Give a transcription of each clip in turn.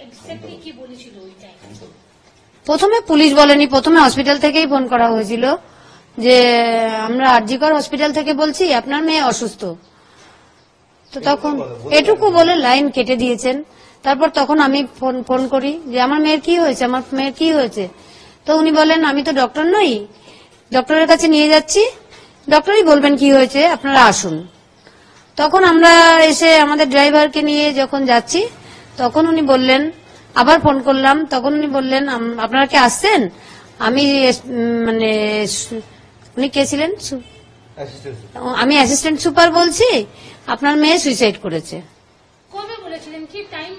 Exactly কি বলেছিল ওই টাইম? প্রথমে পুলিশ বলেনি, প্রথমে হসপিটাল থেকেই ফোন করা হয়েছিল যে আমরা আরজিকর হসপিটাল থেকে বলছি আপনার মেয়ে অসুস্থ। তো তখন এটুকু বলে লাইন কেটে দিয়েছেন। তারপর তখন আমি ফোন করি যে আমার মেয়ের কি হয়েছে, আমার মেয়ের কি হয়েছে। তো উনি বলেন আমি তো ডক্টর নই, ডক্টরের কাছে নিয়ে যাচ্ছি, ডক্টরই বলবেন কি হয়েছে, আপনারা আসুন। তখন আমরা এসে আমাদের ড্রাইভারকে নিয়ে যখন যাচ্ছি তখন উনি বললেন, আবার ফোন করলাম, তখন উনি বললেন আপনারা কি আসছেন? আমি মানে উনি কে ছিলেন, আমি অ্যাসিস্ট্যান্ট সুপার বলছি, আপনার মেয়ে সুইসাইড করেছে। কবে বলেছিলেন, কি টাইম?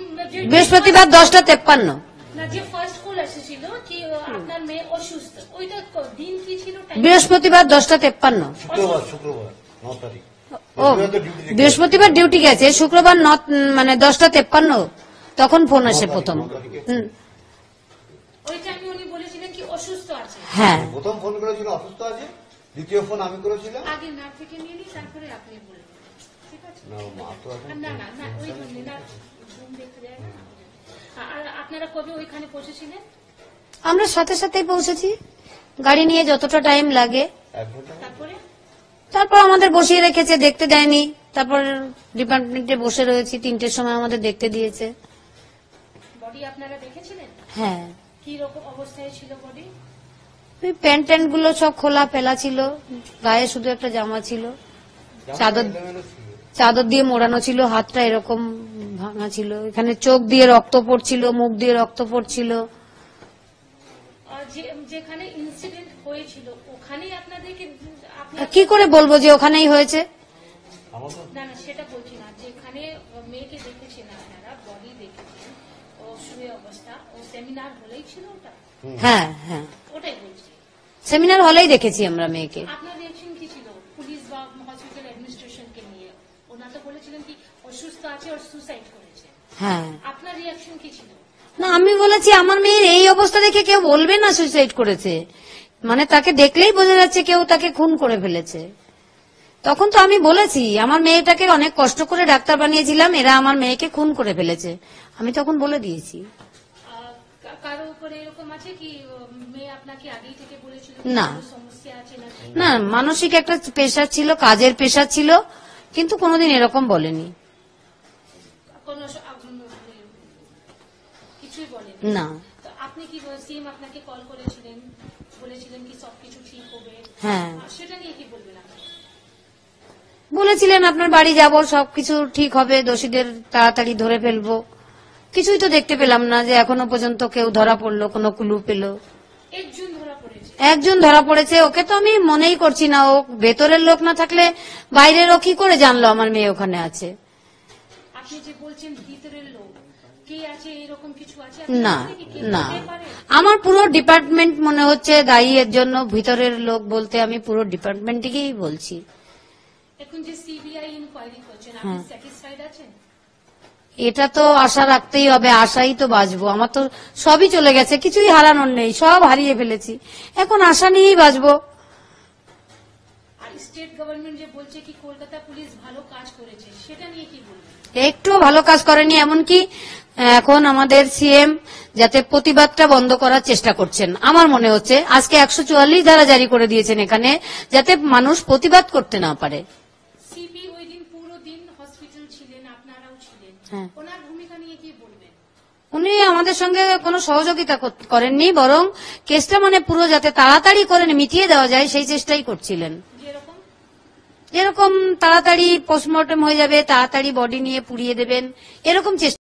বৃহস্পতিবার 10:53। না, যে ফার্স্ট কল এসেছিল কি আপনার মেয়ে অসুস্থ, ওইটা দিন কি ছিল? বৃহস্পতিবার 10:53। শুক্রবার 9 তারিখ। ও বৃহস্পতিবার ডিউটি গেছে, শুক্রবার মানে 10:53 তখন ফোন আসে প্রথম। ওই টাইমে উনি বলেছিলেন কি অসুস্থ আছে। হ্যাঁ, প্রথম ফোন করেছিল অসুস্থ আছে, দ্বিতীয় ফোন আমি করেছিলাম। আগে না থেকে নিয়ে নিই, তারপরে আপনি বলবেন, ঠিক আছে? না মা তো এখন না না না, ওই জন্য না, ঘুম দেখতে দেয় না। আর আপনারা কবে ওইখানে পৌঁছেছিলেন? আমরা সাথে সাথেই পৌঁছেছি, গাড়ি নিয়ে যতটা টাইম লাগে। 1 ঘন্টা। তারপর আমাদের বসিয়ে রেখেছে, দেখতে দেয়নি। তারপর ডিপার্টমেন্টে বসে রয়েছি, 3টের সময় আমাদের দেখতে দিয়েছে। বডি আপনারা দেখেছিলেন? হ্যাঁ, কি রকম অবস্থায় ছিল বডি? ওই প্যান্ট ট্যান্ট গুলো সব খোলা ফেলা ছিল, গায়ে শুধু একটা জামা ছিল, চাদর দিয়ে মোড়ানো ছিল, হাতটা এরকম ভাঙা ছিল, এখানে চোখ দিয়ে রক্ত পড়ছিল, মুখ দিয়ে রক্ত পড়ছিল। যেখানে ইনসিডেন্ট হয়েছিল ওখানেই আপনাদেরকে কি করে বলবো যে ওখানেই হয়েছে? না না, সেটা বলছি না, যেখানে মেয়েকে দেখেছেন আপনারা, বডি দেখেছেন, ও শুয়ে অবস্থা, ও সেমিনার হলেই ছিল ওটা? হ্যাঁ হ্যাঁ, ওটাই বলছি, সেমিনার হলেই দেখেছি আমরা মেয়েকে। আপনার রিয়াকশন কি ছিল পুলিশ বা হসপিটাল অ্যাডমিনিস্ট্রেশনকে নিয়ে? ওনারা তো বলেছিলেন কি অসুস্থ আছে আর সুসাইড করেছে। হ্যাঁ, আপনার রিয়াকশন কি ছিল? না, আমি বলেছি আমার মেয়ের এই অবস্থা দেখে কেউ বলবে না সুইসাইড করেছে, মানে তাকে দেখলেই বোঝা যাচ্ছে কেউ তাকে খুন করে ফেলেছে। তখন তো আমি বলেছি আমার মেয়েটাকে অনেক কষ্ট করে ডাক্তার বানিয়েছিলাম, এরা আমার মেয়েকে খুন করে ফেলেছে, আমি তখন বলে দিয়েছি। কারো উপরে এরকম আছে কি মেয়ে আপনাকে আগেই থেকে বলেছিল না। সমস্যা আছে নাকি? না, মানসিক একটা প্রেশার ছিল, কাজের প্রেশার ছিল, কিন্তু কোনোদিন এরকম বলেনি। কিছুই বলেনি? না। তো আপনি কি সিএম আপনাকে কল করেছিলেন, বলেছিলেন কি সবকিছু ঠিক হবে? হ্যাঁ, সেটা নিয়ে কি বলবেন আপনি? বলেছিলেন আপনার বাড়ি যাব, সবকিছু ঠিক হবে, দোষীদের তাড়াতাড়ি ধরে ফেলবো। কিছুই তো দেখতে পেলাম না যে এখনো পর্যন্ত কেউ ধরা পড়লো, কোনো ক্লু পেল। একজন ধরা পড়েছে? একজন ধরা পড়েছে, ওকে তো আমি মনেই করছি না, ও ভেতরের লোক না থাকলে বাইরের ও কি করে জানলো আমার মেয়ে ওখানে আছে? আপনি যে বলছেন ভিতরের লোক কে আছে, এরকম কিছু আছে? না না, আমার পুরো ডিপার্টমেন্ট মনে হচ্ছে দায়ী এর জন্য। ভিতরের লোক বলতে আমি পুরো ডিপার্টমেন্টকেই বলছি। এখন যে সিবিআই ইনকোয়ারি করছেন, আপনি স্যাটিসফাইড আছেন? এটা তো আশা রাখতেই হবে, আশাই তো বাঁচবো। আমার তো সবই চলে গেছে, কিছুই হারানোর নেই, সব হারিয়ে ফেলেছি, এখন আশা নিয়েই বাঁচবো। আর স্টেট গভর্নমেন্ট যে বলছে কি কলকাতা পুলিশ ভালো কাজ করেছে, সেটা নিয়ে কি বলবেন? একটুও ভালো কাজ করেনি, এমনকি এখন আমাদের সিএম যাতে প্রতিবাদটা বন্ধ করার চেষ্টা করছেন। আমার মনে হচ্ছে আজকে 144 ধারা জারি করে দিয়েছেন এখানে, যাতে মানুষ প্রতিবাদ করতে না পারে। সিপি ওই দিন পুরো দিন হসপিটাল ছিলেন, আপনারাও ছিলেন, ওনার ভূমিকা নিয়ে কি বলবেন? উনি আমাদের সঙ্গে কোনো সহযোগিতা করেননি, বরং কেসটা মানে পুরো যাতে তাড়াতাড়ি করে মিটিয়ে দেওয়া যায় সেই চেষ্টাই করছিলেন। যেরকম তাড়াতাড়ি পোস্টমর্টম হয়ে যাবে, তাড়াতাড়ি বডি নিয়ে পুড়িয়ে দেবেন, এরকম চেষ্টা